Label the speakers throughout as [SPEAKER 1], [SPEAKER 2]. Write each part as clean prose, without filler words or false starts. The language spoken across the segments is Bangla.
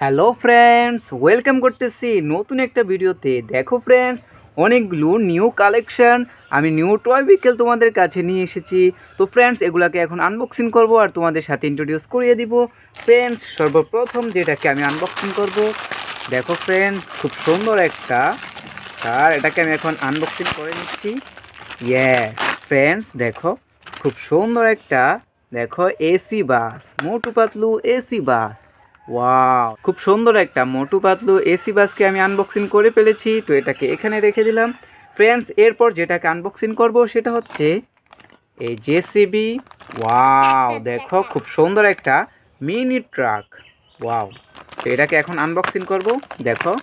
[SPEAKER 1] হ্যালো ফ্রেন্ডস, ওয়েলকাম করতেছি নতুন একটা ভিডিওতে। দেখো ফ্রেন্ডস, অনেকগুলো নিউ কালেকশন আমি নিউ টয় ভেহিকেল তোমাদের কাছে নিয়ে এসেছি। তো ফ্রেন্ডস, এগুলাকে এখন আনবক্সিং করব আর তোমাদের সাথে ইন্ট্রোডিউস করিয়ে দিব। ফ্রেন্ডস, সর্বপ্রথম যেটাকে আমি আনবক্সিং করব, দেখো ফ্রেন্ডস, খুব সুন্দর একটা আর এটাকে আমি এখন আনবক্সিং করে নিচ্ছি। ইয়েস ফ্রেন্ডস, দেখো খুব সুন্দর একটা, দেখো AC bus, Motu Patlu AC bus. Wow, খুব সুন্দর একটা মোটু পাতলু এসি বাসকে আমি আনবক্সিং করে ফেলেছি। তো এটাকে এখানে রেখে দিলাম। ফ্রেন্ডস, এরপর যেটাকে আনবক্সিং করব সেটা হচ্ছে এই জেসিবি। ওয়াও, দেখো খুব সুন্দর একটা মিনি ট্রাক। ওয়াও, তো এটাকে এখন আনবক্সিং করব। দেখো,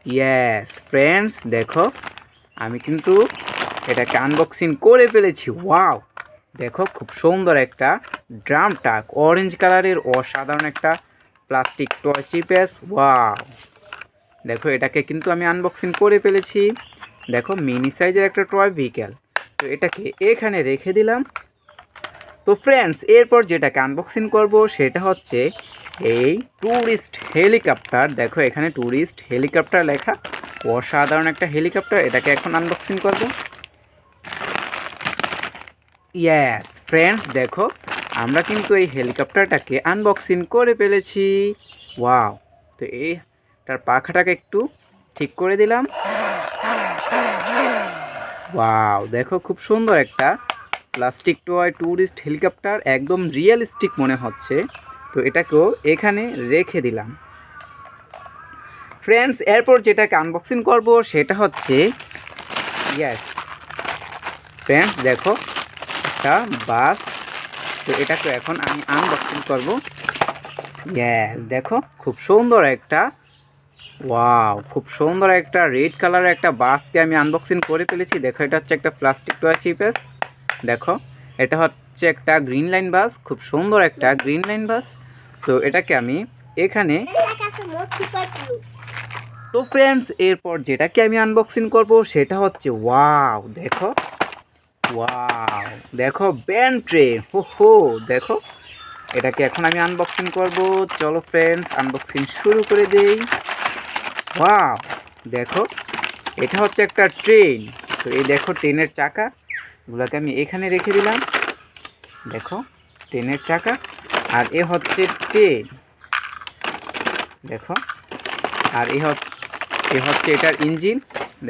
[SPEAKER 1] ইয়েস ফ্রেন্ডস, দেখো আমি কিন্তু এটাকে আনবক্সিং করে ফেলেছি। ওয়াও, দেখো খুব সুন্দর একটা ড্রাম ট্রাক, অরেঞ্জ কালারের অসাধারণ একটা প্লাস্টিক টয় চিপেস। ওয়াও, দেখো এটাকে কিন্তু আমি আনবক্সিং করে ফেলেছি। দেখো মিনি সাইজের একটা টয় ভেহিকেল। তো এটাকে এখানে রেখে দিলাম। তো ফ্রেন্ডস, এরপর যেটাকে আনবক্সিং করব সেটা হচ্ছে এই ট্যুরিস্ট হেলিকপ্টার। দেখো এখানে ট্যুরিস্ট হেলিকপ্টার লেখা, অসাধারণ একটা হেলিকপ্টার। এটাকে এখন আনবক্সিং করব। ইয়েস ফ্রেন্ডস, দেখো আমরা কিন্তু এই হেলিকপ্টারটাকে আনবক্সিং করে ফেলেছি। ওয়াও, তো এইটার পাখাটাকে একটু ঠিক করে দিলাম। ওয়াও, দেখো খুব সুন্দর একটা প্লাস্টিক টয় ট্যুরিস্ট হেলিকপ্টার, একদম রিয়েলিস্টিক মনে হচ্ছে। তো এটাকেও এখানে রেখে দিলাম। ফ্রেন্ডস, এরপর যেটাকে আনবক্সিং করব সেটা হচ্ছে, ইয়েস ফ্রেন্ডস, দেখো একটা বাস। তো এটাকে এখন আমি আনবক্সিং করব। ইয়েস, দেখো খুব সুন্দর একটা, ওয়াও খুব সুন্দর একটা রেড কালারের একটা বাসকে আমি আনবক্সিং করে ফেলেছি। দেখো এটা হচ্ছে একটা প্লাস্টিক টয় চিপেস। দেখো এটা হচ্ছে একটা গ্রিন লাইন বাস, খুব সুন্দর একটা গ্রিন লাইন বাস। তো এটাকে আমি এখানে, তো ফ্রেন্ডস, এরপর যেটাকে আমি আনবক্সিং করব সেটা হচ্ছে, ওয়াও দেখো, ওয়াও দেখো ব্যান্ড ট্রে। হো হো, দেখো এটাকে এখন আমি আনবক্সিং করব। চলো ফ্রেন্ডস, আনবক্সিং শুরু করে দেই। ওয়াও, দেখো এটা হচ্ছে একটা ট্রেন। তো এই দেখো ট্রেনের চাকা গুলোকে আমি এখানে রেখে দিলাম। দেখো ট্রেনের চাকা, আর এ হচ্ছে ট্রেন। দেখো, আর এ হচ্ছে এটার ইঞ্জিন।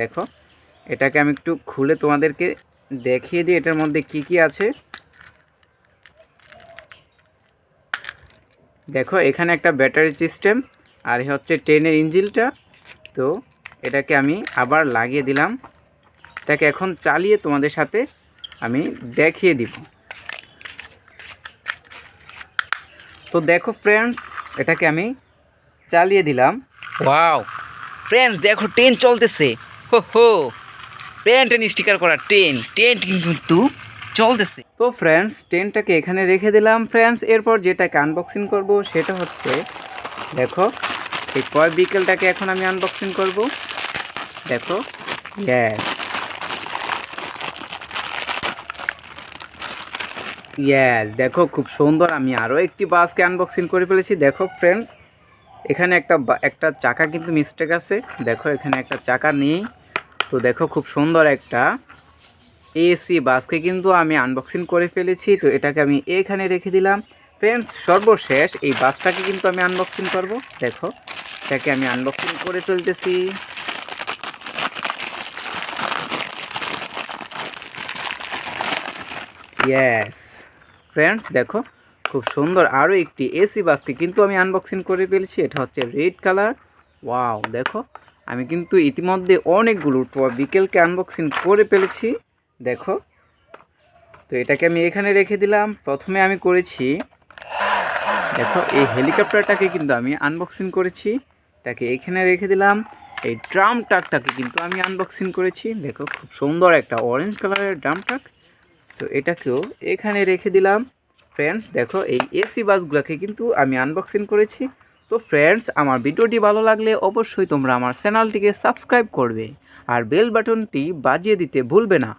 [SPEAKER 1] দেখো এটাকে আমি একটু খুলে তোমাদেরকে দেখিয়ে দিই এটার মধ্যে কি কি আছে। দেখো এখানে একটা ব্যাটারি সিস্টেম, আর এ হচ্ছে ট্রেনের ইঞ্জিনটা। তো এটাকে আমি আবার লাগিয়ে দিলাম। এটাকে এখন চালিয়ে তোমাদের সাথে আমি দেখিয়ে দিব। তো দেখো ফ্রেন্ডস, এটাকে আমি চালিয়ে দিলাম। ওয়াও ফ্রেন্ডস, দেখো ট্রেন চলতেছে। হো হো, ট্রেন স্টিকার করা ট্রেন কিন্তু চলতেছে। তো ফ্রেন্ডস, ট্রেনটাকে এখানে রেখে দিলাম। ফ্রেন্ডস, এরপর যেটাকে আনবক্সিং করব সেটা হচ্ছে, দেখো এই টয় ভেহিকেলটাকে এখন আমি আনবক্সিং করব। দেখো, ইয়েস ইয়েস, দেখো খুব সুন্দর আমি আরও একটি বাসকে আনবক্সিং করে ফেলেছি। দেখো ফ্রেন্ডস, এখানে একটা চাকা কিন্তু মিস্টেক আছে। দেখো এখানে একটা চাকা নেই। তো দেখো খুব সুন্দর একটা এসি বাসকে কিন্তু আমি আনবক্সিং করে ফেলেছি। তো এটাকে আমি এখানে রেখে দিলাম। ফ্রেন্ডস, সর্বশেষ এই বাসটাকে কিন্তু আমি আনবক্সিং করব। দেখো এটাকে আমি আনবক্সিং করে চলতেছি। ইয়েস ফ্রেন্ডস, দেখো খুব সুন্দর আরও একটি এসি বাসকে কিন্তু আমি আনবক্সিং করে ফেলেছি। এটা হচ্ছে রেড কালার। ওয়াও, দেখো আমি কিন্তু ইতিমধ্যে অনেকগুলো ভেহিকেলকে আনবক্সিং করে ফেলেছি। দেখো, তো এটাকে আমি এখানে রেখে দিলাম। প্রথমে আমি করেছি, দেখো এই হেলিকপ্টারটাকে কিন্তু আমি আনবক্সিং করেছি। এটাকে এখানে রেখে দিলাম। এই ড্রাম ট্রাকটাকে কিন্তু আমি আনবক্সিং করেছি। দেখো খুব সুন্দর একটা অরেঞ্জ কালারের ড্রাম ট্রাক। তো এটাকেও এখানে রেখে দিলাম। ফ্রেন্ডস, দেখো এই এসি বাসগুলোকে কিন্তু আমি আনবক্সিং করেছি। তো ফ্রেন্ডস, আমার ভিডিওটি ভালো লাগলে অবশ্যই তোমরা আমার চ্যানেলটিকে সাবস্ক্রাইব করবে আর বেল বাটনটি বাজিয়ে দিতে ভুলবে না।